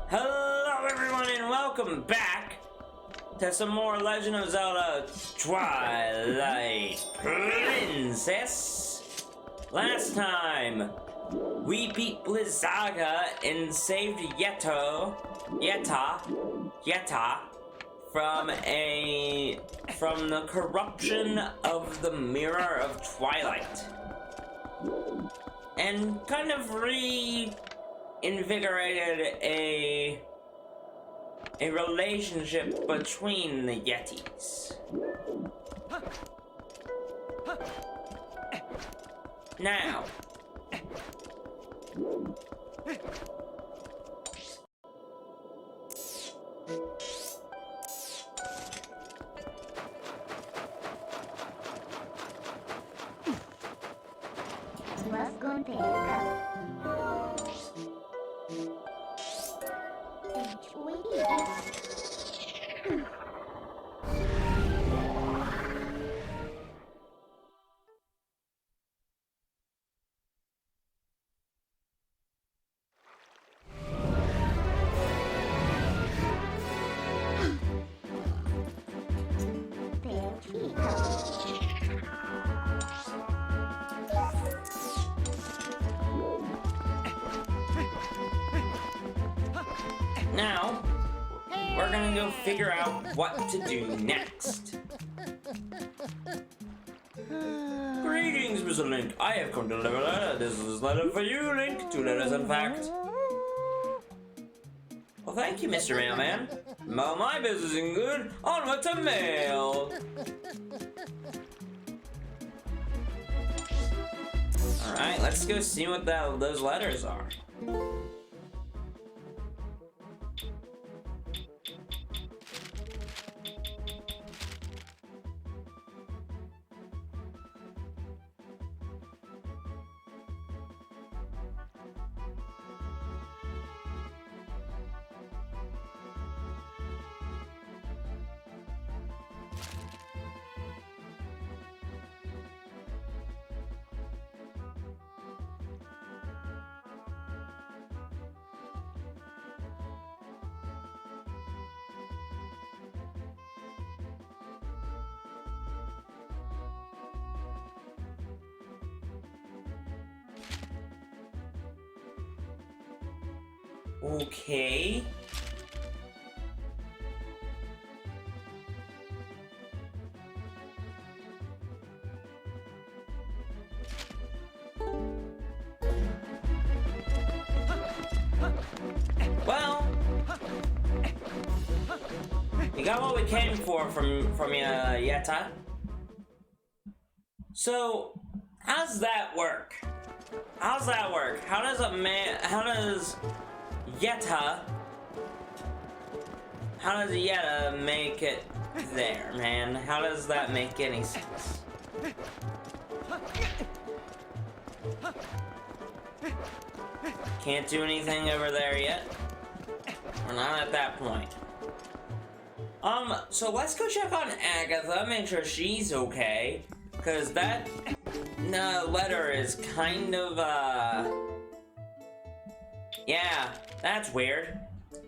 Hello everyone and welcome back to some more Legend of Zelda Twilight Princess. Last time, we beat Blizzaga and saved Yetta from the corruption of the Mirror of Twilight. And kind of reinvigorated a relationship between the Yetis. Now, Now, we're gonna go figure out what to do next. Greetings, Mr. Link. I have come to deliver a letter. This is a letter for you, Link. 2 letters, in fact. Well, thank you, Mr. Mailman. Well, my business is good. Onward to mail. Alright, let's go see what those letters are. Okay. Well, we got what we came for from Yetta. So, how's that work? How does Yetta make it there, man? How does that make any sense? Can't do anything over there yet. We're not at that point. So let's go check on Agatha, make sure she's okay. Cause that letter is kind of, yeah, that's weird.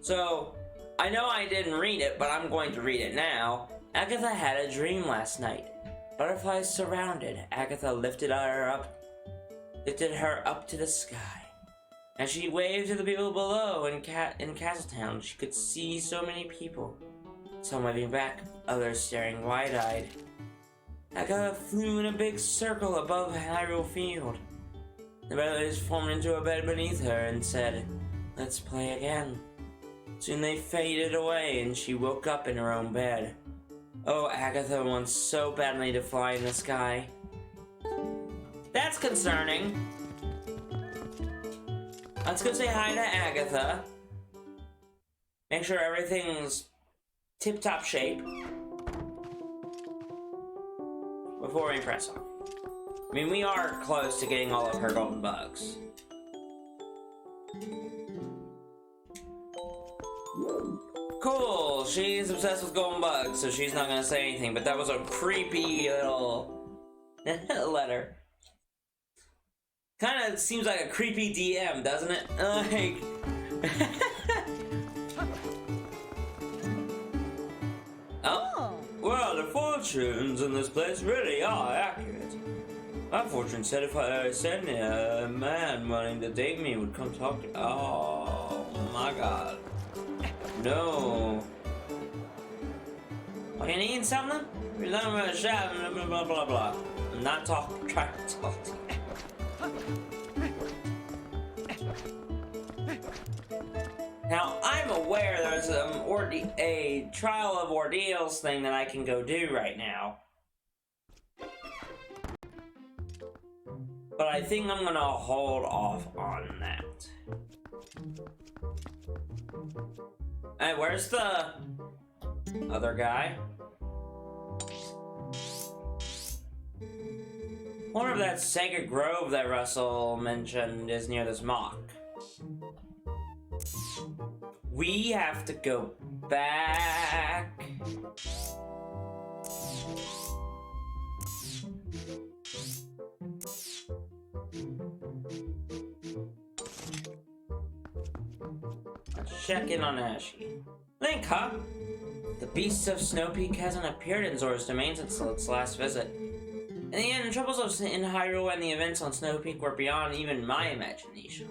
So, I know I didn't read it, but I'm going to read it now. Agatha had a dream last night. Butterflies surrounded. Agatha lifted her up to the sky. As she waved to the people below in Castletown, she could see so many people. Some waving back, others staring wide-eyed. Agatha flew in a big circle above Hyrule Field. The butterflies formed into a bed beneath her and said, "Let's play again." Soon they faded away and she woke up in her own bed. Oh, Agatha wants so badly to fly in the sky. That's concerning. Let's go say hi to Agatha. Make sure everything's tip-top shape before we press on. I mean, we are close to getting all of her golden bugs. Cool, she's obsessed with golden bugs, so she's not gonna say anything, but that was a creepy little letter. Kinda seems like a creepy DM, doesn't it? Like, fortunes in this place really are accurate. My fortune said if I said a man wanting to date me would come talk to me. Oh my god. No. Are you needing something? We're not gonna shop, blah blah blah blah. I'm not trying to talk to you. Now, I'm aware there's a trial of ordeals thing that I can go do right now. But I think I'm gonna hold off on that. Hey, where's the other guy? I wonder if that Sacred Grove that Russell mentioned is near this mock. We have to go back. Let's check in on Ashy. Link, huh? The Beast of Snow Peak hasn't appeared in Zora's domain since its last visit. In the end, the troubles in Hyrule and the events on Snow Peak were beyond even my imagination.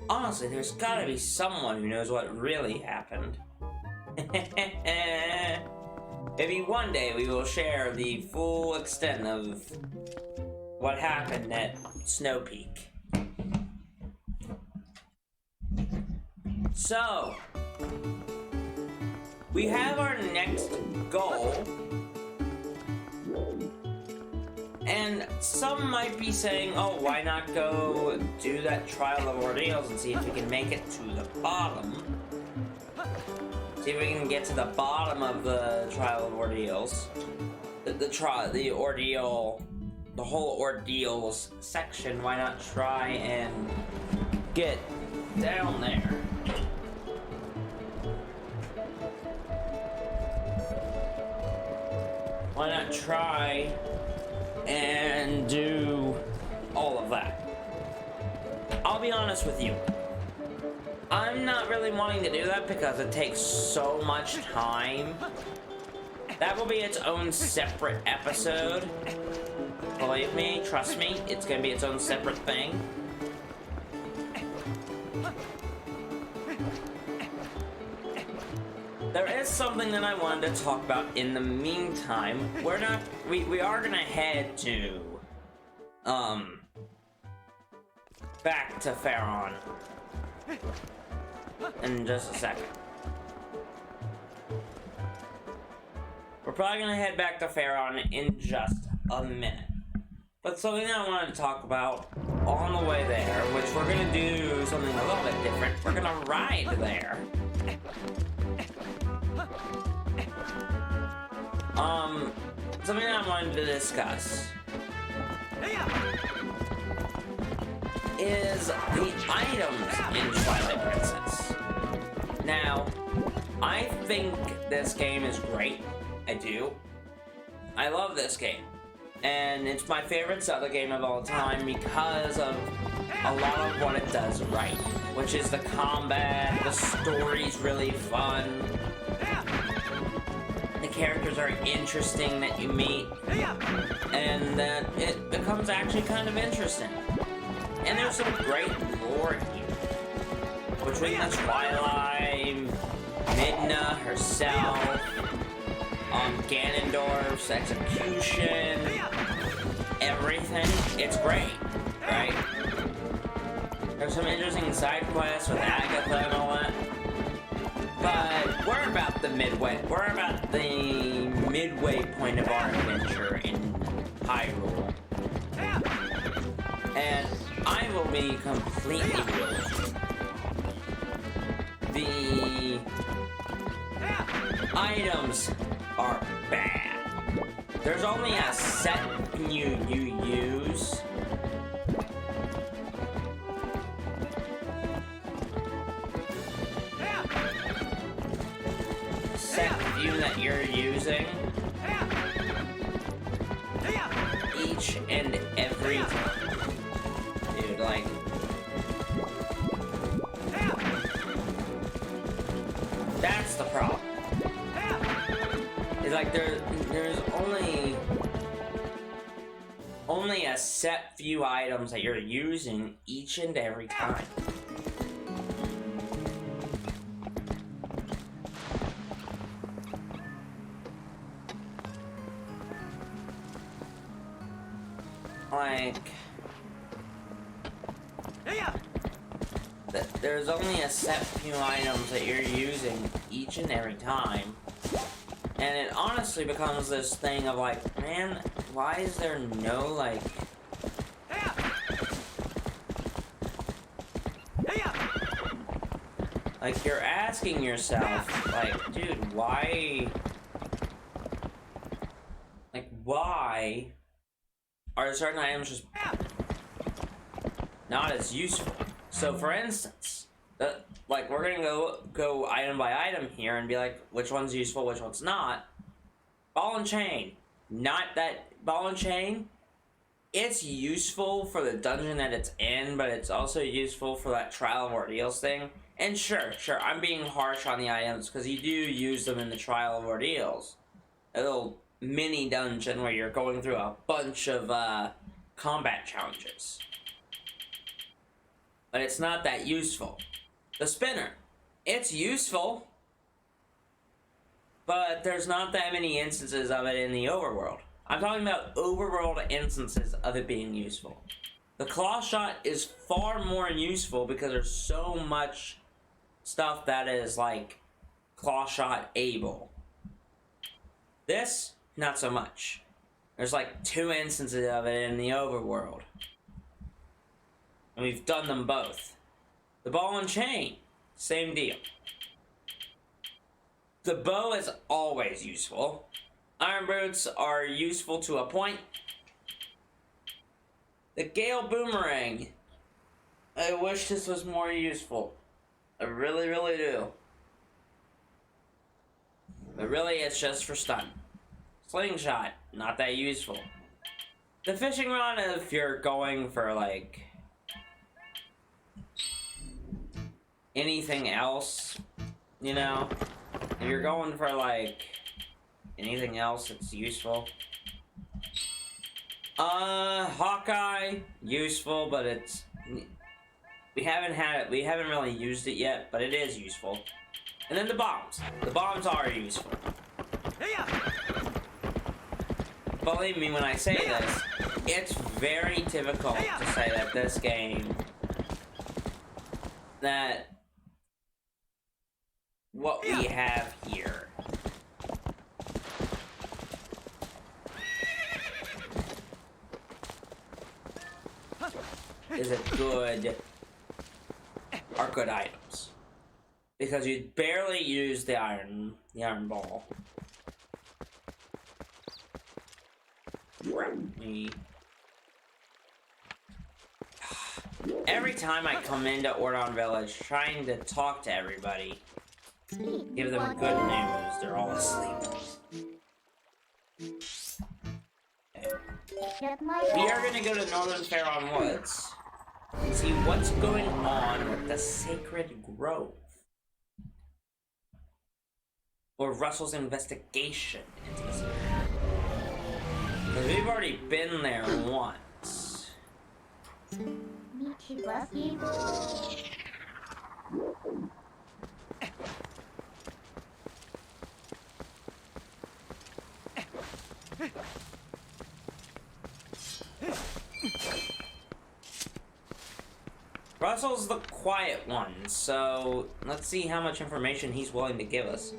Honestly, there's gotta be someone who knows what really happened. Maybe one day we will share the full extent of what happened at Snow Peak. So, we have our next goal. And some might be saying, oh, why not go do that trial of ordeals and see if we can make it to the bottom. See if we can get to the bottom of the trial of ordeals. The ordeal, the whole ordeals section. Why not try and get down there? Why not try and do all of that? I'll be honest with you. I'm not really wanting to do that because it takes so much time. That will be its own separate episode. Believe me, trust me, it's gonna be its own separate thing. There is something that I wanted to talk about in the meantime. We are gonna head to, back to Faron in just a second. We're probably gonna head back to Faron in just a minute. But something that I wanted to talk about on the way there, which we're gonna do something a little bit different. We're gonna ride there. Something I wanted to discuss is the items in Twilight Princess. Now, I think this game is great. I do. I love this game. And it's my favorite Zelda game of all time because of a lot of what it does right. Which is the combat, the story's really fun. The characters are interesting that you meet, and that it becomes actually kind of interesting. And there's some great lore here. Between the Twilight, Midna herself, Ganondorf's execution, everything, it's great, right? There's some interesting side quests with Agatha and all that. But we're about the midway point of our adventure in Hyrule. And I will be completely real. The items are bad. There's only a set you use. That you're using each and every time. Dude, like, that's the problem. It's like there's only a set few items that you're using each and every time. Like, there's only a set few items that you're using each and every time. And it honestly becomes this thing of like, man, why is there no, like... Like, you're asking yourself, like, dude, why... Like, why are certain items just not as useful? So, for instance, like, we're gonna go item by item here and be like, which one's useful, which one's not. Ball and chain. Not that ball and chain. It's useful for the dungeon that it's in, but it's also useful for that trial of ordeals thing. And sure, I'm being harsh on the items because you do use them in the trial of ordeals. A little mini dungeon where you're going through a bunch of combat challenges. But it's not that useful. The spinner, it's useful, but there's not that many instances of it in the overworld. I'm talking about overworld instances of it being useful. The claw shot is far more useful because there's so much stuff that is like claw shot able. This, not so much. There's like 2 instances of it in the overworld. And we've done them both. The ball and chain, same deal. The bow is always useful. Iron boots are useful to a point. The Gale boomerang. I wish this was more useful. I really, really do. But really, it's just for stun. Slingshot, not that useful. The fishing rod, if you're going for like anything else, you know, if you're going for like anything else that's useful. Hawkeye, useful, but it's, we haven't really used it yet, but it is useful. And then the bombs. The bombs are useful. Believe me when I say this, it's very difficult to say that this game, that what we have here is are good items. Because you barely use the iron ball. Every time I come into Ordon Village trying to talk to everybody, give them good news, they're all asleep. We are gonna go to Northern Faron Woods and see what's going on with the Sacred Grove. Or Russell's investigation into this. Because we've already been there once. Russell's the quiet one, so let's see how much information he's willing to give us.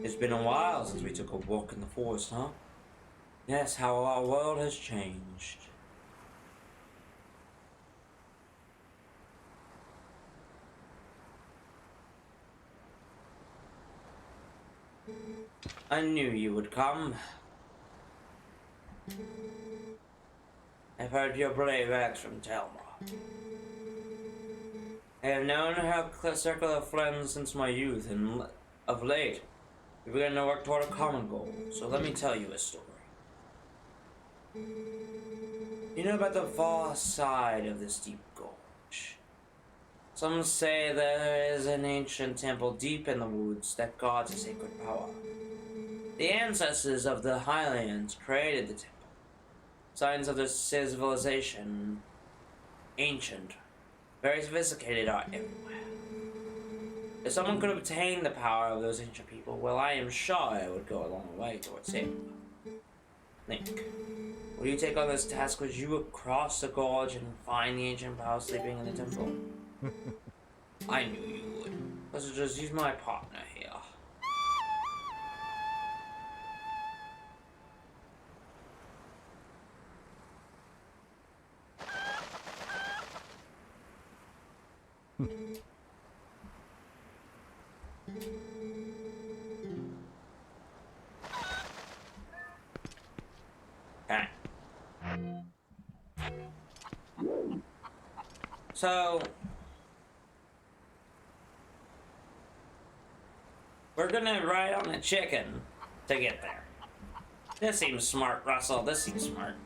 It's been a while since we took a walk in the forest, huh? Yes, how our world has changed. I knew you would come. I've heard your brave acts from Telma. I have known her circle of friends since my youth, and of late, we began to work toward a common goal, so let me tell you a story. You know about the far side of this deep gorge? Some say there is an ancient temple deep in the woods that guards a sacred power. The ancestors of the Highlands created the temple. Signs of the civilization, ancient, very sophisticated art everywhere. If someone could obtain the power of those ancient people, well, I am sure it would go a long way towards saving them. Link, will you take on this task? Would you cross the gorge and find the ancient power sleeping in the temple? I knew you would. Let's just use my partner here. Okay. So we're gonna ride on a chicken to get there. This seems smart, Russell. This seems smart.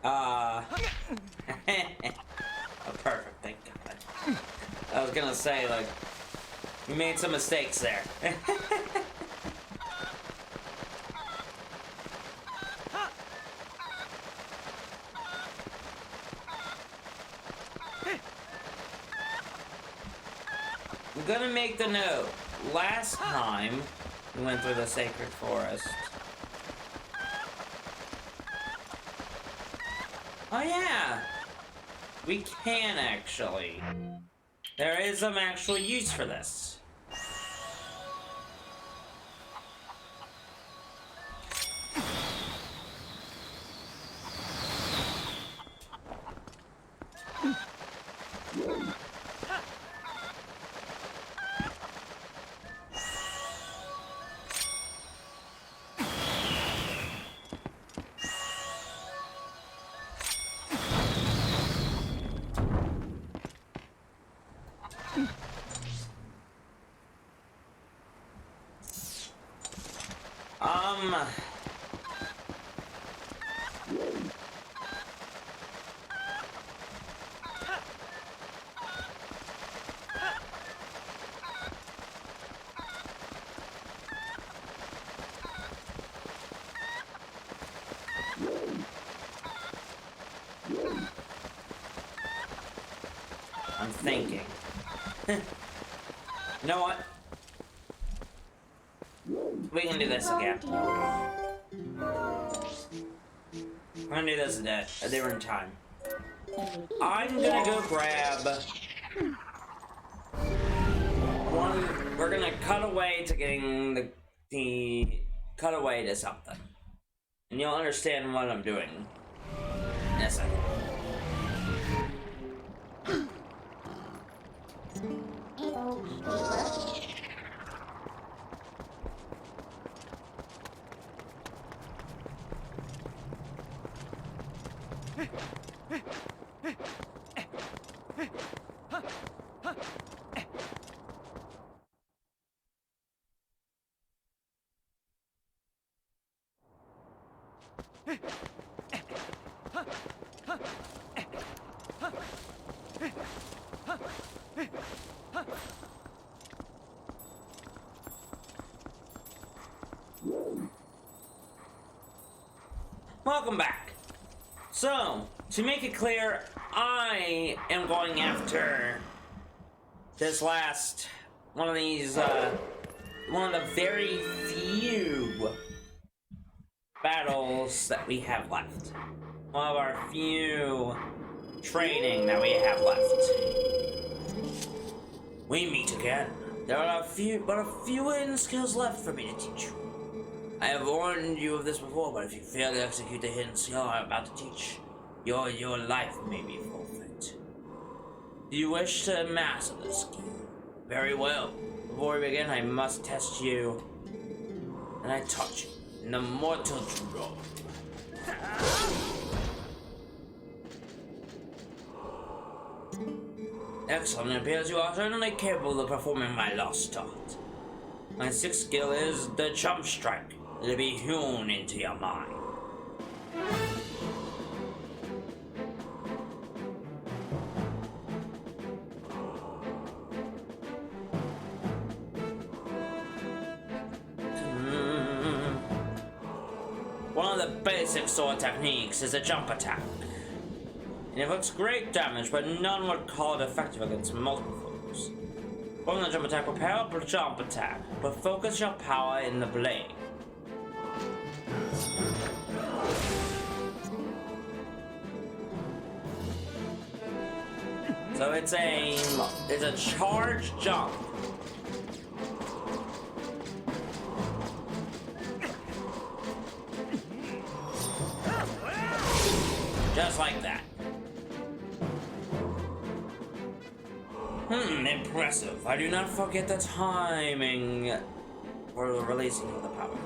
Oh, perfect, thank God. I was gonna say, like, we made some mistakes there. I'm gonna make the note. Last time we went through the sacred forest. Oh yeah! We can actually. There is some actual use for this. I'm thinking. You know what? We can do this again. I'm gonna do this a different time. I'm gonna go grab one. We're gonna cut away to getting the cut away to something, and you'll understand what I'm doing in a second. Welcome back. So, to make it clear, I am going after this last one of these, one of the very few battles that we have left. One of our few training that we have left. We meet again. There are but a few hidden skills left for me to teach you. I have warned you of this before, but if you fail to execute the hidden skill I'm about to teach, your life may be forfeit. Do you wish to master this skill? Very well. Before we begin, I must test you. And I taught you in the mortal drone. Excellent. It appears you are certainly capable of performing my lost art. My sixth skill is the jump strike. It'll be hewn into your mind. One of the basic sword techniques is a jump attack. It inflicts great damage, but none would call it effective against multiple foes. Perform the jump attack, prepare a jump attack, but focus your power in the blade. So it's a charge jump. Just like that. Impressive. I do not forget the timing for the releasing of the power.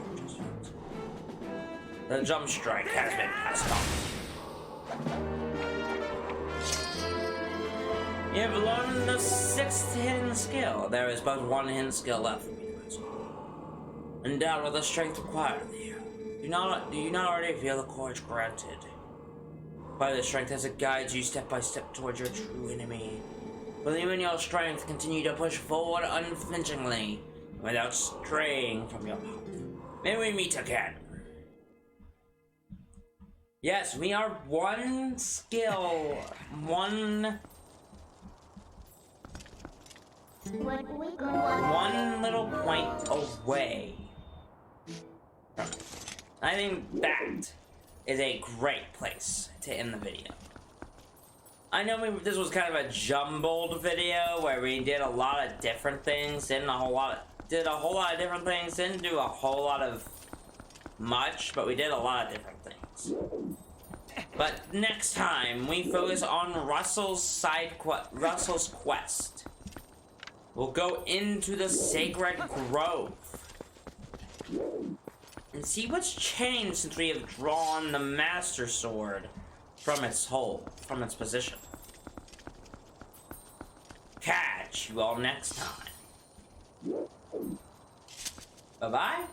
The jump strike has been passed on. You have learned the sixth hidden skill. There is but one hidden skill left for me to master. Endowed with the strength required of you. Do you not already feel the courage granted? By the strength as it guides you step by step towards your true enemy. Believe in your strength, continue to push forward unflinchingly, without straying from your path. May we meet again. Yes, we are one skill, one little point away. I think that is a great place to end the video. I know this was kind of a jumbled video where we did a lot of different things, did a whole lot of different things, didn't do a whole lot of much, but we did a lot of different things. But next time we focus on Russell's quest. We'll go into the Sacred Grove and see what's changed since we have drawn the Master Sword from its position. Catch you all next time. Bye-bye.